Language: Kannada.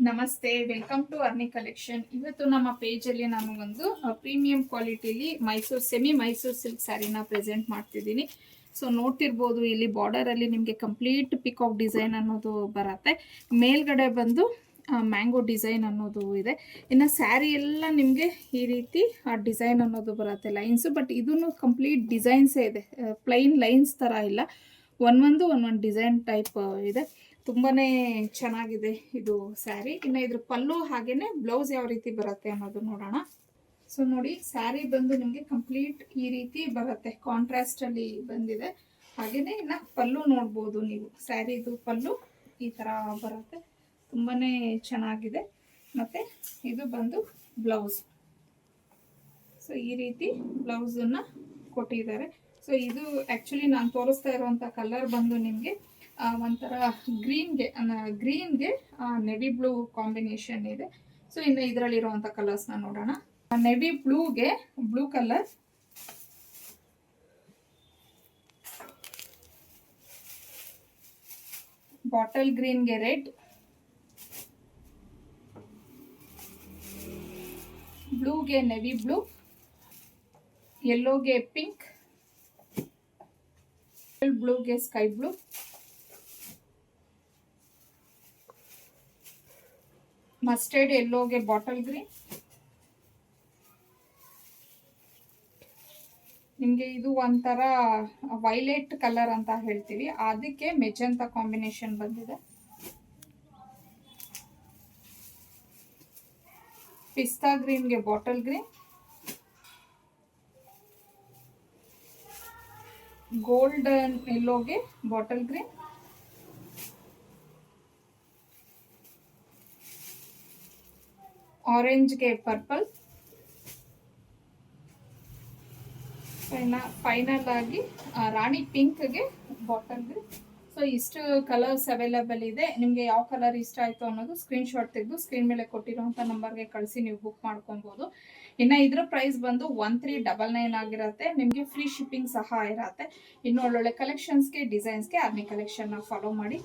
ನಮಸ್ತೆ, ವೆಲ್ಕಮ್ ಟು ಅರ್ನಿ ಕಲೆಕ್ಷನ್. ಇವತ್ತು ನಮ್ಮ ಪೇಜಲ್ಲಿ ನಾನು ಒಂದು ಪ್ರೀಮಿಯಂ ಕ್ವಾಲಿಟಿಲಿ ಸೆಮಿ ಮೈಸೂರು ಸಿಲ್ಕ್ ಸ್ಯಾರಿನ ಪ್ರೆಸೆಂಟ್ ಮಾಡ್ತಿದ್ದೀನಿ. ಸೊ ನೋಡ್ತಿರ್ಬೋದು, ಇಲ್ಲಿ ಬಾರ್ಡರಲ್ಲಿ ನಿಮಗೆ ಕಂಪ್ಲೀಟ್ ಪಿಕಾಕ್ ಡಿಸೈನ್ ಅನ್ನೋದು ಬರುತ್ತೆ. ಮೇಲ್ಗಡೆ ಬಂದು ಮ್ಯಾಂಗೋ ಡಿಸೈನ್ ಅನ್ನೋದು ಇದೆ. ಇನ್ನು ಸ್ಯಾರಿ ಎಲ್ಲ ನಿಮಗೆ ಈ ರೀತಿ ಆ ಡಿಸೈನ್ ಅನ್ನೋದು ಬರುತ್ತೆ, ಲೈನ್ಸು. ಬಟ್ ಇದನ್ನು ಕಂಪ್ಲೀಟ್ ಡಿಸೈನ್ಸೇ ಇದೆ, ಪ್ಲೈನ್ ಲೈನ್ಸ್ ಥರ ಇಲ್ಲ, ಒಂದೊಂದು ಡಿಸೈನ್ ಟೈಪ್ ಇದೆ. ತುಂಬಾ ಚೆನ್ನಾಗಿದೆ ಇದು ಸ್ಯಾರಿ. ಇನ್ನು ಇದ್ರ ಪಲ್ಲು ಹಾಗೇನೆ ಬ್ಲೌಸ್ ಯಾವ ರೀತಿ ಬರುತ್ತೆ ಅನ್ನೋದು ನೋಡೋಣ. ಸೊ ನೋಡಿ, ಸ್ಯಾರಿ ಬಂದು ನಿಮಗೆ ಕಂಪ್ಲೀಟ್ ಈ ರೀತಿ ಬರುತ್ತೆ, ಕಾಂಟ್ರಾಸ್ಟ್ ಅಲ್ಲಿ ಬಂದಿದೆ. ಹಾಗೇನೆ ಇನ್ನು ಪಲ್ಲು ನೋಡ್ಬೋದು ನೀವು, ಸ್ಯಾರಿದು ಪಲ್ಲು ಈ ತರ ಬರುತ್ತೆ, ತುಂಬಾನೇ ಚೆನ್ನಾಗಿದೆ. ಮತ್ತೆ ಇದು ಬಂದು ಬ್ಲೌಸ್. ಸೊ ಈ ರೀತಿ ಬ್ಲೌಸನ್ನ ಕೊಟ್ಟಿದ್ದಾರೆ. ಸೊ ಇದು ಆ್ಯಕ್ಚುಲಿ ನಾನು ತೋರಿಸ್ತಾ ಇರುವಂಥ ಕಲರ್ ಬಂದು ನಿಮಗೆ ಒಂಥರ ಗ್ರೀನ್ಗೆ ನೆವಿ ಬ್ಲೂ ಕಾಂಬಿನೇಷನ್ ಇದೆ. ಸೊ ಇನ್ನು ಇದರಲ್ಲಿರುವಂಥ ಕಲರ್ಸ್ನ ನೋಡೋಣ. ನೆವಿ ಬ್ಲೂಗೆ ಬ್ಲೂ ಕಲರ್, ಬಾಟಲ್ ಗ್ರೀನ್ಗೆ ರೆಡ್, ಬ್ಲೂಗೆ ನೆವಿ ಬ್ಲೂ, ಯೆಲ್ಲೋಗೆ ಪಿಂಕ್, ಬ್ಲೂಗೆ ಸ್ಕೈ ಬ್ಲೂ, ಮಸ್ಟರ್ಡ್ ಯೆಲ್ಲೋಗೆ ಬಾಟಲ್ ಗ್ರೀನ್. ನಿಮಗೆ ಇದು ಒಂಥರ ವೈಲೆಟ್ ಕಲರ್ ಅಂತ ಹೇಳ್ತೀವಿ, ಅದಕ್ಕೆ ಮೆಜೆಂಟಾ ಕಾಂಬಿನೇಷನ್ ಬಂದಿದೆ. ಪಿಸ್ತಾ ಗ್ರೀನ್ಗೆ ಬಾಟಲ್ ಗ್ರೀನ್, ಗೋಲ್ಡನ್ ಯೆಲ್ಲೋಗೆ ಬಾಟಲ್ ಗ್ರೀನ್, ಆರೆಂಜ್ಗೆ ಪರ್ಪಲ್, ಫೈನಲ್ ಆಗಿ ರಾಣಿ ಪಿಂಕ್ಗೆ ಬಾಟಲ್ ಗ್ರೀನ್. ಸೊ ಇಷ್ಟು ಕಲರ್ಸ್ ಅವೈಲೇಬಲ್ ಇದೆ. ನಿಮಗೆ ಯಾವ ಕಲರ್ ಇಷ್ಟ ಆಯಿತು ಅನ್ನೋದು ಸ್ಕ್ರೀನ್ಶಾಟ್ ತೆಗೆದು ಸ್ಕ್ರೀನ್ ಮೇಲೆ ಕೊಟ್ಟಿರುವಂಥ ನಂಬರ್ಗೆ ಕಳಿಸಿ ನೀವು ಬುಕ್ ಮಾಡ್ಕೊಬೋದು. ಇನ್ನು ಇದ್ರ ಪ್ರೈಸ್ ಬಂದು 1399 ಆಗಿರುತ್ತೆ. ನಿಮಗೆ ಫ್ರೀ ಶಿಪ್ಪಿಂಗ್ ಸಹ ಇರುತ್ತೆ. ಇನ್ನು ಒಳ್ಳೊಳ್ಳೆ ಕಲೆಕ್ಷನ್ಸ್ಗೆ, ಡಿಸೈನ್ಸ್ಗೆ ಅರ್ನಿ ಕಲೆಕ್ಷನ್ನ ಫಾಲೋ ಮಾಡಿ.